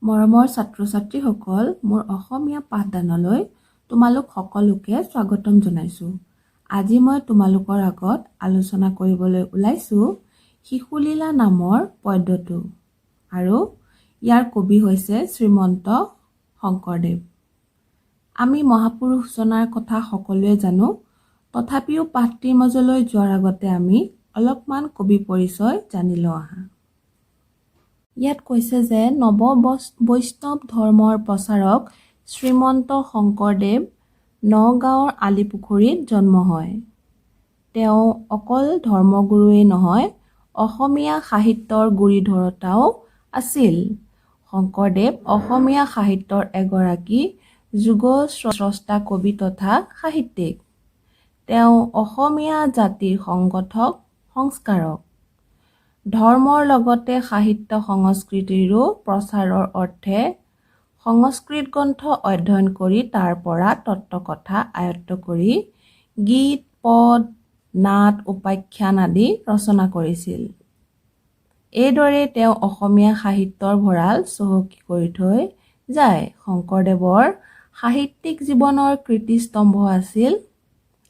মৰমৰ ছাত্ৰ-ছাত্ৰীসকল, মোৰ অসমীয়া পাঠদানলৈ তোমালোক সকলোকে স্বাগতম জনাইছোঁ। আজি মই তোমালোকৰ আগত আলোচনা কৰিবলৈ ওলাইছোঁ শিশুলীলা নামৰ পদ্যটো আৰু ইয়াৰ কবি হৈছে শ্ৰীমন্ত শংকৰদেৱ। আমি মহাপুৰুষ জনাৰ কথা সকলোৱে জানো, তথাপিও পাঠটিৰ মাজলৈ যোৱাৰ আগতে আমি অলপমান কবি পৰিচয় জানি লওঁ আহা। ইয়াত কৈছে যে নৱ বৈষ্ণৱ ধৰ্মৰ প্ৰচাৰক শ্ৰীমন্ত শংকৰদেৱ নগাঁৱৰ আলিপুখুৰীত জন্ম হয়। তেওঁ অকল ধৰ্মগুৰুৱেই নহয়, অসমীয়া সাহিত্যৰ গুৰিধৰোঁতাও আছিল। শংকৰদেৱ অসমীয়া সাহিত্যৰ এগৰাকী যুগস্ৰষ্টা কবি তথা সাহিত্যিক। তেওঁ অসমীয়া জাতিৰ সংগঠক, সংস্কাৰক। ধৰ্মৰ লগতে সাহিত্য সংস্কৃতিৰো প্ৰচাৰৰ অৰ্থে সংস্কৃত গ্ৰন্থ অধ্যয়ন কৰি তাৰ পৰা তত্ত্বকথা আয়ত্ত কৰি গীত, পদ, নাট, উপাখ্যান আদি ৰচনা কৰিছিল। এইদৰে তেওঁ অসমীয়া সাহিত্যৰ ভঁৰাল চহকী কৰি থৈ যায়। শংকৰদেৱৰ সাহিত্যিক জীৱনৰ কীৰ্তিস্তম্ভ আছিল,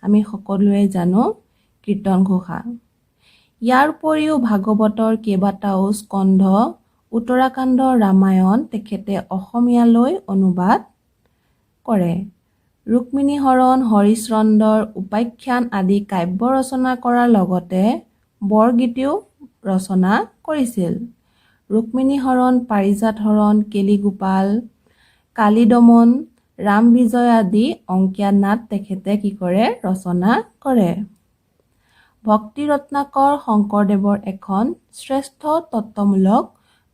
আমি সকলোৱে জানো, কীৰ্তনঘোষা। ইয়াৰ উপৰিও ভাগৱতৰ কেইবাটাও স্কন্ধ, উত্তৰাখণ্ড ৰামায়ণ তেখেতে অসমীয়ালৈ অনুবাদ কৰে। ৰুক্মিণী হৰণ, হৰিশ্চন্দ্ৰৰ উপাখ্যান আদি কাব্য ৰচনা কৰাৰ লগতে বৰগীতেও ৰচনা কৰিছিল। ৰুক্মিণী হৰণ, পাৰিজাত হৰণ, কেলিগোপাল, কালীদমন, ৰাম বিজয় আদি অংকীয়া নাট তেখেতে ৰচনা কৰে। ভক্তি ৰত্নাকৰ শংকৰদেৱৰ এখন শ্ৰেষ্ঠ তত্ত্বমূলক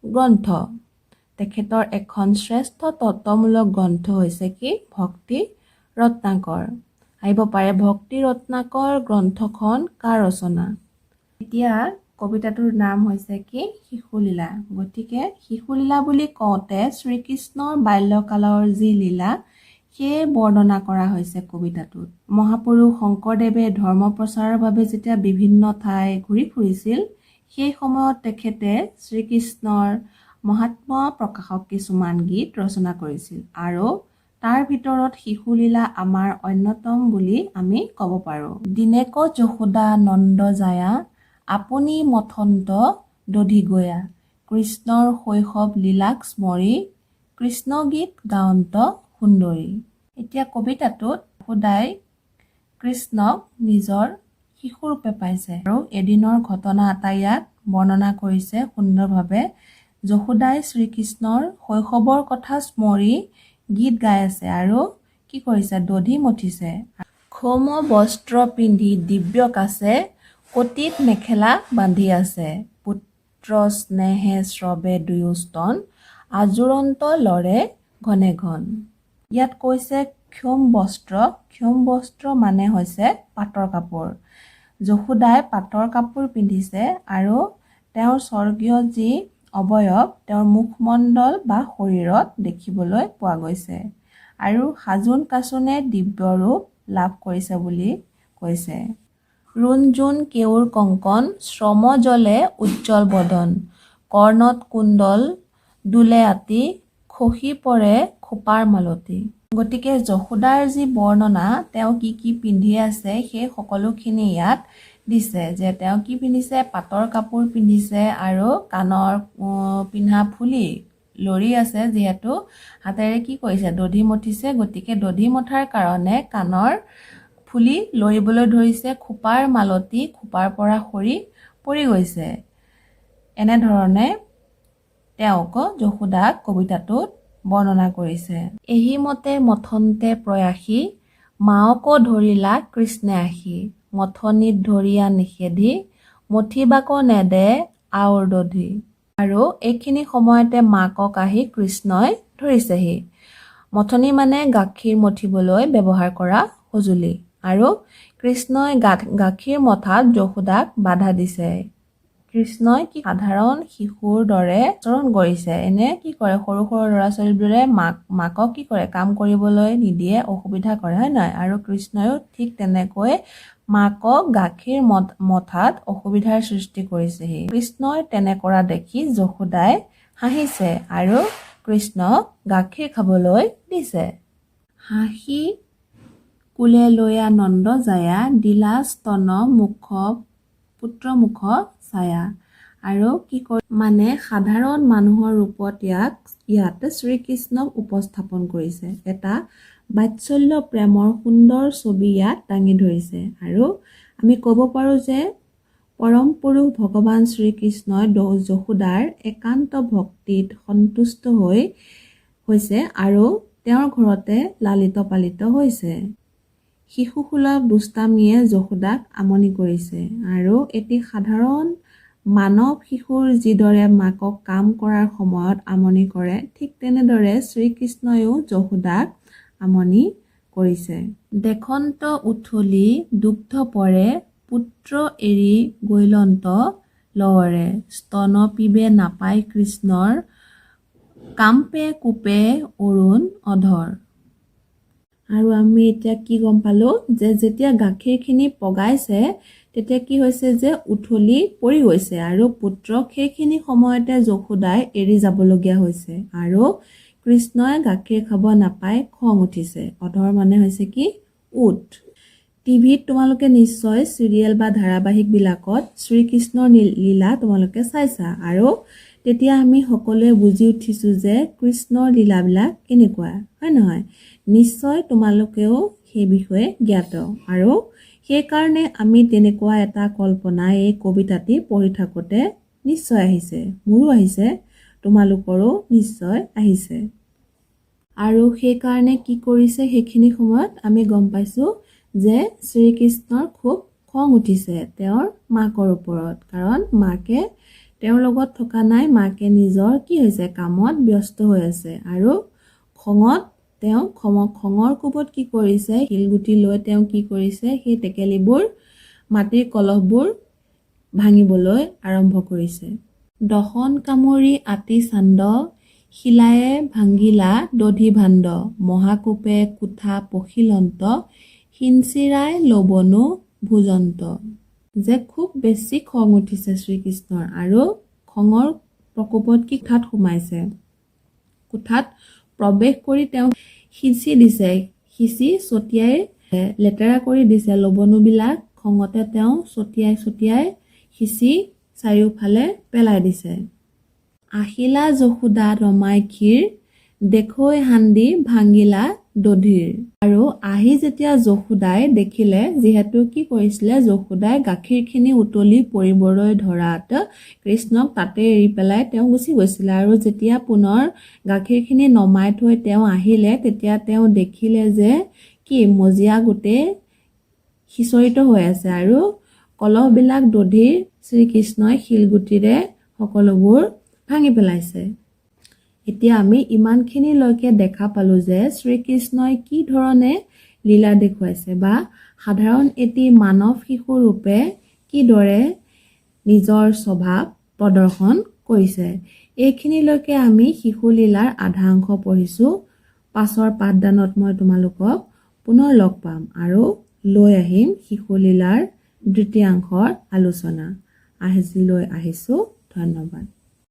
গ্ৰন্থ। তেখেতৰ এখন শ্ৰেষ্ঠ তত্ত্বমূলক গ্ৰন্থ হৈছে কি? ভক্তি ৰত্নাকৰ। আহিব পাৰে ভক্তি ৰত্নাকৰ গ্ৰন্থখন কাৰ ৰচনা? এতিয়া কবিতাটোৰ নাম হৈছে কি? শিশুলীলা। গতিকে শিশুলীলা বুলি কওঁতে শ্ৰীকৃষ্ণৰ বাল্যকালৰ যি লীলা সেয়ে বৰ্ণনা কৰা হৈছে কবিতাটোত। মহাপুৰুষ শংকৰদেৱে ধৰ্ম প্ৰচাৰৰ বাবে যেতিয়া বিভিন্ন ঠাই ঘূৰি ফুৰিছিল, সেই সময়ত তেখেতে শ্ৰীকৃষ্ণৰ মহাত্ম প্ৰকাশক কিছুমান গীত ৰচনা কৰিছিল আৰু তাৰ ভিতৰত শিশুলীলা আমাৰ অন্যতম বুলি আমি ক'ব পাৰোঁ। দিনেক যশোদা নন্দ জায়া, আপুনি মথন্ত দধি গয়া, কৃষ্ণৰ শৈশৱ লীলাক স্মৰি, কৃষ্ণ গীত গাৱন্ত সুন্দৰী। এতিয়া কবিতাটোত যশোদাই কৃষ্ণক নিজৰ শিশুৰূপে পাইছে আৰু এদিনৰ ঘটনা এটা ইয়াত বৰ্ণনা কৰিছে সুন্দৰভাৱে। যশোদাই শ্ৰীকৃষ্ণৰ শৈশৱৰ কথা স্মৰি গীত গাই আছে আৰু কি কৰিছে? দধি মঠিছে। ক্ষৌম বস্ত্ৰ পিন্ধি দিব্য কাছে, কটিত মেখেলা বান্ধি আছে, পুত্ৰ স্নেহে স্ৰৱে দুয়ো স্তন, আজোৰন্ত লৰে ঘনে ঘন। ইয়াত কৈছে ক্ষৌম বস্ত্ৰ। ক্ষৌম বস্ত্ৰ মানে হৈছে পাটৰ কাপোৰ। যশোদাই পাটৰ কাপোৰ পিন্ধিছে আৰু তেওঁৰ স্বৰ্গীয় যি অৱয়ব, তেওঁৰ মুখমণ্ডল বা শৰীৰত দেখিবলৈ পোৱা গৈছে আৰু সাজোন কাচোনে দিব্য ৰূপ লাভ কৰিছে বুলি কৈছে। ৰুণ জোন কেউৰ কংকন, শ্ৰম জলে উজ্জ্বল বদন, কৰ্ণত কুণ্ডল দুলে আতি, খহি পৰে খোপাৰ মালতী। গতিকে যশোদাৰ যি বৰ্ণনা, তেওঁ কি কি পিন্ধি আছে সেই সকলোখিনি ইয়াত দিছে। যে তেওঁ কি পিন্ধিছে? পাটৰ কাপোৰ পিন্ধিছে আৰু কাণৰ পিন্ধা ফুলি লৰি আছে, যিহেতু হাতেৰে কি কৰিছে? দধি মঠিছে। গতিকে দধি মঠাৰ কাৰণে কাণৰ ফুলি লৰিবলৈ ধৰিছে, খোপাৰ মালতী, খোপাৰ পৰা সৰি পৰি গৈছে। এনেধৰণে তেওঁক যশোদাক কবিতাটোত বৰ্ণনা কৰিছে। এহি মতে মথন্তে প্ৰয়াসী, মাওক ধৰিলা কৃষ্ণে আহি, মথনিত ধৰিয়া নিষেধি, মঠিবাক নেদে আউৰ দধি। আৰু এইখিনি সময়তে মাকক আহি কৃষ্ণই ধৰিছেহি। মথনি মানে গাখীৰ মঠিবলৈ ব্যৱহাৰ কৰা সঁজুলি, আৰু কৃষ্ণই গাখীৰ মঠাত যশোদাক বাধা দিছে। কৃষ্ণই কি সাধাৰণ শিশুৰ দৰে আচৰণ কৰিছে। এনে কি কৰে? সৰু সৰু ল'ৰা ছোৱালীবোৰে মাকক কি কৰে? কাম কৰিবলৈ নিদিয়ে, অসুবিধা কৰে, হয় নহয়? আৰু কৃষ্ণইও ঠিক তেনেকৈ মাকক গাখীৰ মঠাত অসুবিধাৰ সৃষ্টি কৰিছেহি। কৃষ্ণই তেনে কৰা দেখি যশোদাই হাঁহিছে আৰু কৃষ্ণক গাখীৰ খাবলৈ দিছে। হাঁহি কুলে লৈয়া নন্দ যায়া, দিলা স্তন মুখ পুত্ৰ মুখ ছায়া। আৰু কি কৰে মানে সাধাৰণ মানুহৰ ৰূপত ইয়াত শ্ৰীকৃষ্ণক উপস্থাপন কৰিছে। এটা বাৎসল্য প্ৰেমৰ সুন্দৰ ছবি ইয়াত দাঙি ধৰিছে। আৰু আমি ক'ব পাৰোঁ যে পৰম পুৰুষ ভগৱান শ্ৰীকৃষ্ণই যশোদাৰ একান্ত ভক্তিত সন্তুষ্ট হৈছে আৰু তেওঁৰ ঘৰতে লালিত পালিত হৈছে। শিশুসুলভ দুষ্টামীয়ে যশোদাক আমনি কৰিছে। আৰু এটি সাধাৰণ মানৱ শিশুৰ যিদৰে মাকক কাম কৰাৰ সময়ত আমনি কৰে, ঠিক তেনেদৰে শ্ৰীকৃষ্ণইও যশোদাক আমনি কৰিছে। দেশন্ত উঠলি দুগ্ধ পৰে, পুত্ৰ এৰি গৈলন্ত লৱৰে। স্তন পিবে নাপায় কৃষ্ণৰ, কাম্পে কোপে অৰুণ অধৰ। আৰু আমি এতিয়া কি গম পালোঁ যে যেতিয়া গাখীৰখিনি পগাইছে তেতিয়া কি হৈছে যে উঠলি পৰি গৈছে আৰু পুত্ৰক সেইখিনি সময়তে যশোদাই এৰি যাবলগীয়া হৈছে। আৰু কৃষ্ণই গাখীৰ খাব নাপাই খং উঠিছে। অধৰ মানে হৈছে কি উঠ। টিভিত তোমালোকে নিশ্চয় চিৰিয়েল বা ধাৰাবাহিকবিলাকত শ্ৰীকৃষ্ণৰ লীলা তোমালোকে চাইছা। আৰু তেতিয়া আমি সকলোৱে বুজি উঠিছোঁ যে কৃষ্ণৰ লীলাবিলাক কেনেকুৱা, হয় নহয়? নিশ্চয় তোমালোকেও সেই বিষয়ে জ্ঞাত। আৰু সেইকাৰণে আমি তেনেকুৱা এটা কল্পনা এই কবিতাটি পঢ়ি থাকোঁতে নিশ্চয় আহিছে, মোৰো আহিছে, তোমালোকৰো নিশ্চয় আহিছে। আৰু সেইকাৰণে কি কৰিছে সেইখিনি সময়ত আমি গম পাইছোঁ যে শ্ৰীকৃষ্ণৰ খুব খং উঠিছে তেওঁৰ মাকৰ ওপৰত। কাৰণ মাকে তেওঁৰ লগত থকা নাই, মাকে নিজৰ কি হৈছে কামত ব্যস্ত হৈ আছে। আৰু খঙত তেওঁ খঙৰ কোবত কি কৰিছে, শিলগুটি লৈ তেওঁ কি কৰিছে, সেই টেকেলিবোৰ মাটিৰ কলহবোৰ ভাঙিবলৈ আৰম্ভ কৰিছে। দশন কামুৰি আতি চান্দ, শিলায়ে ভাঙ্গিলা দধি ভাণ্ড। মহাকোপে কোঠা পখিলন্ত, সিঞ্চিৰাই লবনো ভোজন্ত। যে খুব বেছি খং উঠিছে শ্ৰীকৃষ্ণৰ আৰু খঙৰ প্ৰকোপত কি কোঠাত সোমাইছে। কোঠাত প্ৰৱেশ কৰি তেওঁ সিঁচি দিছে, সিঁচি ছটিয়াই লেতেৰা কৰি দিছে। লবণুবিলাক খঙতে তেওঁ ছটিয়াই সিঁচি চাৰিওফালে পেলাই দিছে। আহিলা যশোদা ৰমাই ক্ষীৰ, দেখৈ হান্দি ভাঙ্গিলা দধিৰ। আৰু আহি যেতিয়া যশোদাই দেখিলে, যিহেতু কি কৰিছিলে যশোদাই গাখীৰখিনি উতলি পৰিবলৈ ধৰাত কৃষ্ণক তাতে এৰি পেলাই তেওঁ গুচি গৈছিলে। আৰু যেতিয়া পুনৰ গাখীৰখিনি নমাই থৈ তেওঁ আহিলে তেতিয়া তেওঁ দেখিলে যে কি মজিয়া গোটেই সিঁচৰিত হৈ আছে আৰু কলহবিলাক দধিৰ শ্ৰীকৃষ্ণই শিলগুটিৰে সকলোবোৰ ভাঙি পেলাইছে। এতিয়া আমি ইমানখিনিলৈকে দেখা পালোঁ যে শ্ৰীকৃষ্ণই কি ধৰণে লীলা দেখুৱাইছে বা সাধাৰণ এটি মানৱ শিশু ৰূপে কিদৰে নিজৰ স্বভাৱ প্ৰদৰ্শন কৰিছে। এইখিনিলৈকে আমি শিশু লীলাৰ আধা অংশ পঢ়িছোঁ। পাছৰ পাঠদানত মই তোমালোকক পুনৰ লগ পাম আৰু লৈ আহিম শিশু লীলাৰ দ্বিতীয়াংশৰ আলোচনা। আজিলৈ আহিছোঁ, ধন্যবাদ।